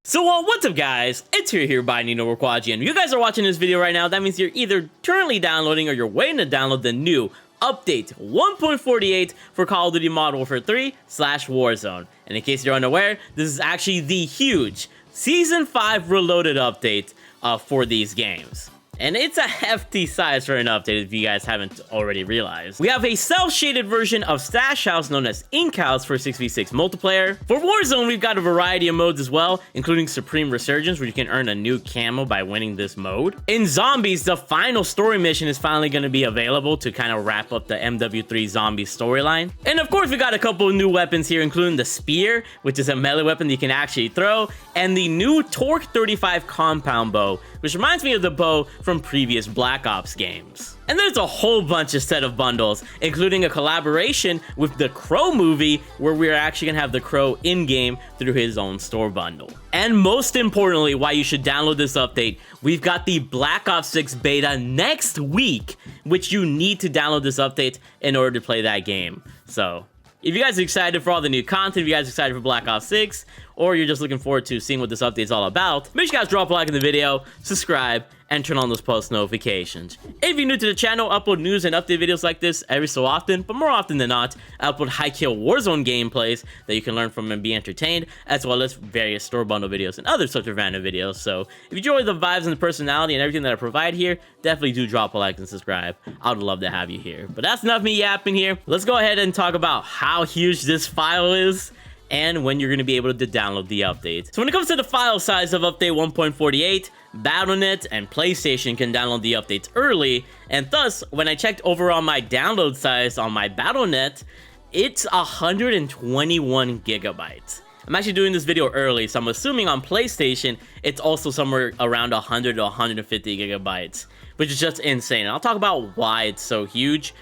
So what's up guys, it's here by GODTIER. You guys are watching this video right now, that means you're either currently downloading or you're waiting to download the new update 1.48 for Call of Duty Modern Warfare 3 / Warzone. And in case you're unaware, this is actually the huge Season 5 Reloaded update for these games. And it's a hefty size for an update if you guys haven't already realized. We have a cel-shaded version of Stash House known as Ink House for 6v6 multiplayer. For Warzone, we've got a variety of modes as well, including Supreme Resurgence, where you can earn a new camo by winning this mode. In Zombies, the final story mission is finally going to be available to kind of wrap up the MW3 zombie storyline. And of course, we got a couple of new weapons here, including the Spear, which is a melee weapon that you can actually throw, and the new Torque 35 compound bow, which reminds me of the bow from previous Black Ops games. And there's a whole bunch of set of bundles, including a collaboration with the Crow movie, where we're actually gonna have the Crow in-game through his own store bundle. And most importantly, why you should download this update, we've got the Black Ops 6 beta next week, which you need to download this update in order to play that game. So if you guys are excited for all the new content, if you guys are excited for Black Ops 6, or you're just looking forward to seeing what this update is all about, make sure you guys drop a like in the video, subscribe, and turn on those post notifications. If you're new to the channel, I upload news and update videos like this every so often, but more often than not, I upload high-kill Warzone gameplays that you can learn from and be entertained, as well as various store bundle videos and other such random videos. So if you enjoy the vibes and the personality and everything that I provide here, definitely do drop a like and subscribe. I would love to have you here. But that's enough me yapping here. Let's go ahead and talk about how huge this file is and when you're going to be able to download the update. So when it comes to the file size of update 1.48, Battle.net and PlayStation can download the updates early, and thus, when I checked over on my download size on my Battle.net, it's 121 gigabytes. I'm actually doing this video early, so I'm assuming on PlayStation, it's also somewhere around 100 to 150 gigabytes, which is just insane. And I'll talk about why it's so huge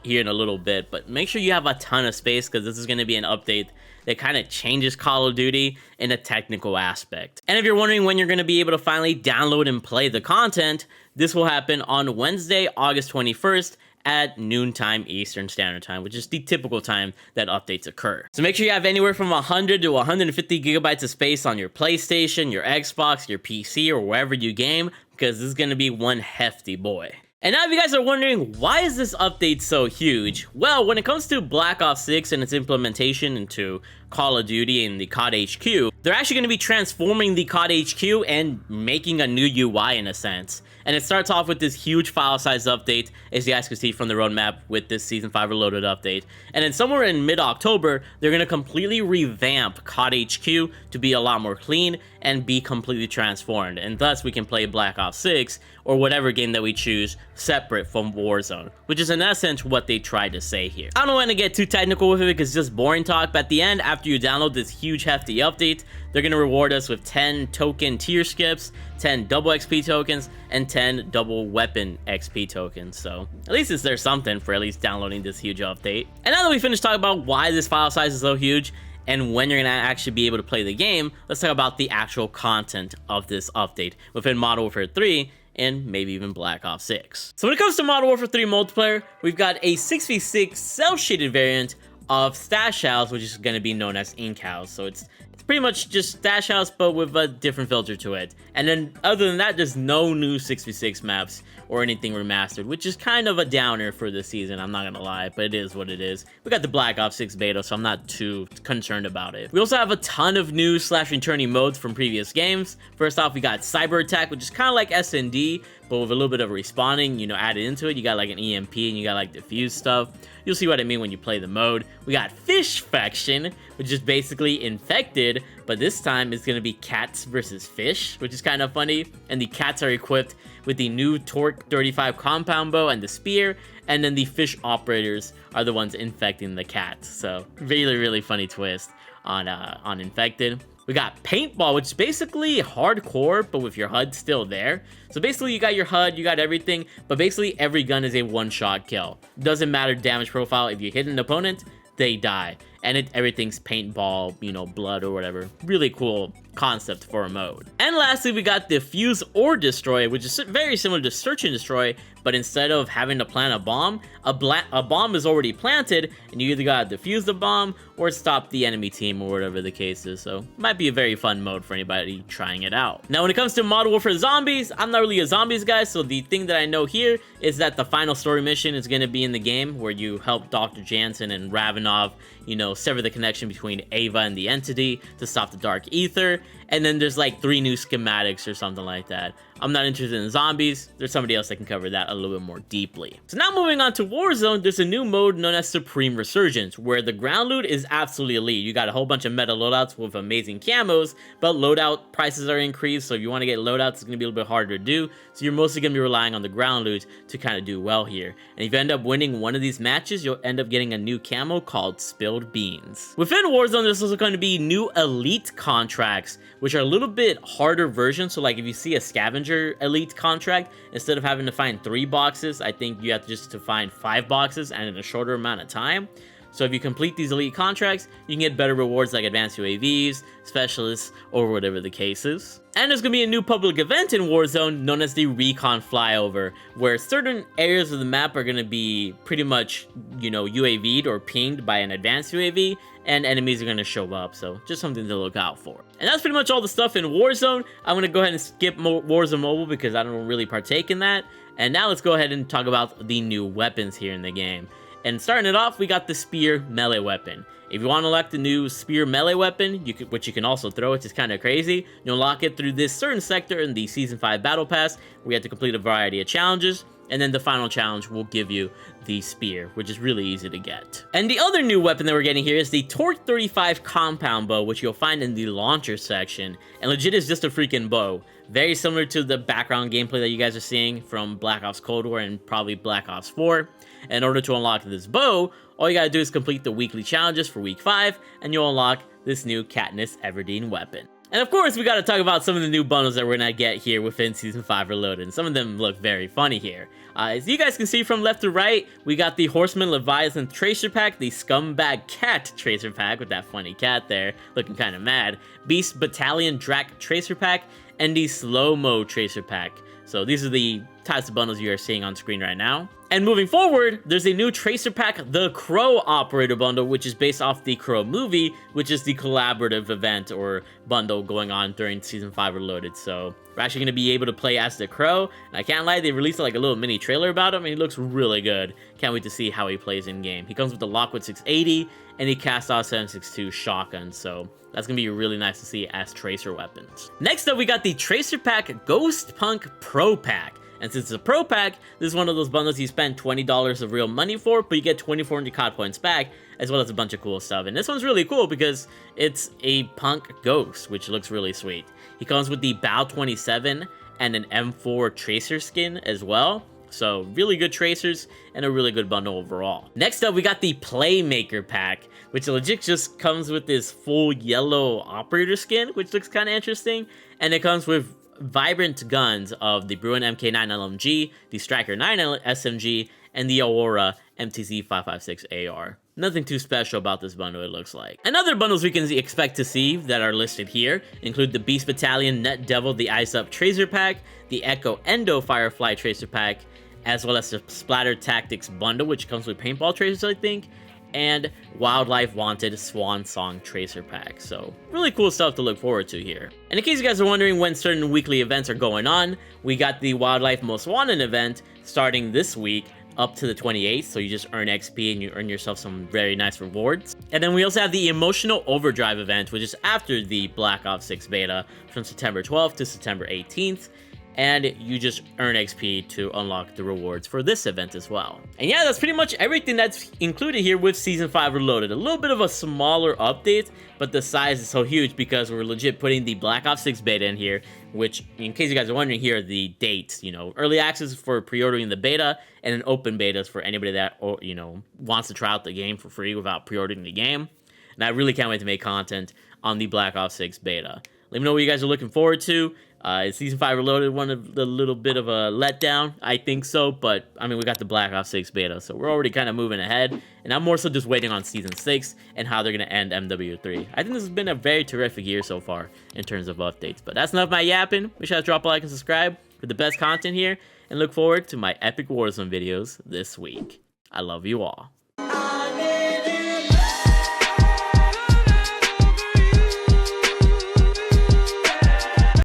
here in a little bit, but make sure you have a ton of space, because this is going to be an update that kind of changes Call of Duty in a technical aspect. And if you're wondering when you're going to be able to finally download and play the content, this will happen on Wednesday, August 21st at noontime Eastern Standard Time, which is the typical time that updates occur. So make sure you have anywhere from 100 to 150 gigabytes of space on your PlayStation, your Xbox, your PC, or wherever you game, because this is going to be one hefty boy. And now if you guys are wondering, why is this update so huge? Well, when it comes to Black Ops 6 and its implementation into Call of Duty and the COD HQ, they're actually going to be transforming the COD HQ and making a new UI in a sense. And it starts off with this huge file size update, as you guys can see from the roadmap with this Season 5 Reloaded update. And then somewhere in mid-October, they're going to completely revamp COD HQ to be a lot more clean and be completely transformed. And thus, we can play Black Ops 6 or whatever game that we choose separate from Warzone, which is in essence what they tried to say here. I don't want to get too technical with it because it's just boring talk, but at the end, after you download this huge hefty update, they're going to reward us with 10 token tier skips, 10 double XP tokens, and 10 double weapon XP tokens. So at least there's something for at least downloading this huge update. And now that we finished talking about why this file size is so huge and when you're going to actually be able to play the game, let's talk about the actual content of this update within Modern Warfare 3 and maybe even Black Ops 6. So when it comes to Modern Warfare 3 multiplayer, we've got a 6v6 cel-shaded variant of Stash House, which is going to be known as Ink House. So it's pretty much just Stash House, but with a different filter to it. And then other than that, there's no new 6v6 maps or anything remastered, which is kind of a downer for this season, I'm not gonna lie, but it is what it is. We got the Black Ops 6 beta, so I'm not too concerned about it. We also have a ton of new / returning modes from previous games. First off, we got Cyber Attack, which is kind of like S&D, but with a little bit of respawning, you know, added into it. You got like an EMP and you got like diffuse stuff. You'll see what I mean when you play the mode. We got Fish Faction, which is basically infected, but this time it's gonna be cats versus fish, which is kind of funny. And the cats are equipped with the new Torque 35 compound bow and the spear, and then the fish operators are the ones infecting the cats. So really funny twist on infected. We got Paintball, which is basically hardcore, but with your HUD still there. So basically, you got your HUD, you got everything, but basically every gun is a one-shot kill. Doesn't matter damage profile. If you hit an opponent, they die. and everything's paintball, you know, blood or whatever. Really cool concept for a mode. And lastly, we got Defuse or Destroy, which is very similar to Search and Destroy, but instead of having to plant a bomb is already planted, and you either gotta defuse the bomb or stop the enemy team or whatever the case is. So might be a very fun mode for anybody trying it out. Now when it comes to Modern Warfare Zombies, I'm not really a zombies guy, so the thing that I know here is that the final story mission is going to be in the game where you help Dr. Jansen and Ravenov, you know, sever the connection between Ava and the entity to stop the Dark Ether, and then there's like 3 new schematics or something like that. I'm not interested in zombies. There's somebody else that can cover that a little bit more deeply. So now moving on to Warzone, there's a new mode known as Supreme Resurgence, where the ground loot is absolutely elite. You got a whole bunch of meta loadouts with amazing camos, but loadout prices are increased, so if you want to get loadouts, it's going to be a little bit harder to do, so you're mostly going to be relying on the ground loot to kind of do well here. And if you end up winning one of these matches, you'll end up getting a new camo called Spilled Beans. Within Warzone, there's also going to be new elite contracts, which are a little bit harder versions. So like if you see a scavenger elite contract, instead of having to find 3 boxes, I think you have to find 5 boxes and in a shorter amount of time. So if you complete these elite contracts, you can get better rewards like advanced UAVs, specialists, or whatever the case is. And there's going to be a new public event in Warzone known as the Recon Flyover, where certain areas of the map are going to be pretty much, you know, UAV'd or pinged by an advanced UAV, and enemies are going to show up, so just something to look out for. And that's pretty much all the stuff in Warzone. I'm going to go ahead and skip Warzone Mobile because I don't really partake in that. And now let's go ahead and talk about the new weapons here in the game. And starting it off, we got the Spear melee weapon. If you want to elect the new Spear melee weapon, which you can also throw, which is kind of crazy, you'll unlock it through this certain sector in the Season 5 Battle Pass, where you have to complete a variety of challenges, and then the final challenge will give you the Spear, which is really easy to get. And the other new weapon that we're getting here is the Torque 35 Compound Bow, which you'll find in the Launcher section, and legit is just a freaking bow. Very similar to the background gameplay that you guys are seeing from Black Ops Cold War and probably Black Ops 4. In order to unlock this bow, all you gotta do is complete the weekly challenges for week 5, and you'll unlock this new Katniss Everdeen weapon. And of course, we gotta talk about some of the new bundles that we're gonna get here within Season 5 Reloaded, and some of them look very funny here. As you guys can see from left to right, we got the Horseman Leviathan Tracer Pack, the Scumbag Cat Tracer Pack, with that funny cat there, looking kinda mad, Beast Battalion Drac Tracer Pack, and the Slow-Mo Tracer Pack. So these are the types of bundles you are seeing on screen right now. And moving forward, there's a new Tracer Pack, the Crow Operator Bundle, which is based off the Crow movie, which is the collaborative event or bundle going on during Season 5 Reloaded. So we're actually going to be able to play as the Crow, and I can't lie, they released like a little mini trailer about him, and he looks really good. Can't wait to see how he plays in-game. He comes with the Lockwood 680, and he casts out 7.62 shotgun, so that's going to be really nice to see as Tracer weapons. Next up, we got the Tracer Pack Ghost Punk Pro Pack. And since it's a Pro Pack, this is one of those bundles you spend $20 of real money for, but you get 2,400 COD points back, as well as a bunch of cool stuff. And this one's really cool because it's a Punk Ghost, which looks really sweet. He comes with the Bow 27 and an M4 Tracer skin as well. So really good tracers and a really good bundle overall. Next up, we got the Playmaker Pack, which legit just comes with this full yellow operator skin, which looks kind of interesting. And it comes with vibrant guns of the Bruin MK9 LMG, the Striker 9 SMG, and the Aurora MTZ 556 AR. Nothing too special about this bundle, it looks like. And other bundles we can expect to see that are listed here include the Beast Battalion Net Devil the Ice Up Tracer Pack, the Echo Endo Firefly Tracer Pack, as well as the Splatter Tactics Bundle, which comes with paintball tracers, I think, and Wildlife Wanted Swan Song Tracer Pack. So really cool stuff to look forward to here. And in case you guys are wondering when certain weekly events are going on, we got the Wildlife Most Wanted event starting this week up to the 28th, so you just earn XP and you earn yourself some very nice rewards. And then we also have the Emotional Overdrive event, which is after the Black Ops 6 beta from September 12th to September 18th. And you just earn XP to unlock the rewards for this event as well. And yeah, that's pretty much everything that's included here with Season 5 Reloaded. A little bit of a smaller update, but the size is so huge because we're legit putting the Black Ops 6 beta in here, which, in case you guys are wondering, here are the dates. You know, early access for pre-ordering the beta, and an open beta is for anybody that, you know, wants to try out the game for free without pre-ordering the game. And I really can't wait to make content on the Black Ops 6 beta. Let me know what you guys are looking forward to. Is Season 5 Reloaded one of the little bit of a letdown? I think so, but I mean, we got the Black Ops 6 beta, so we're already kind of moving ahead, and I'm more so just waiting on Season 6 and how they're going to end MW3. I think this has been a very terrific year so far in terms of updates, but that's enough of my yapping. Make sure to drop a like and subscribe for the best content here, and look forward to my epic Warzone videos this week. I love you all.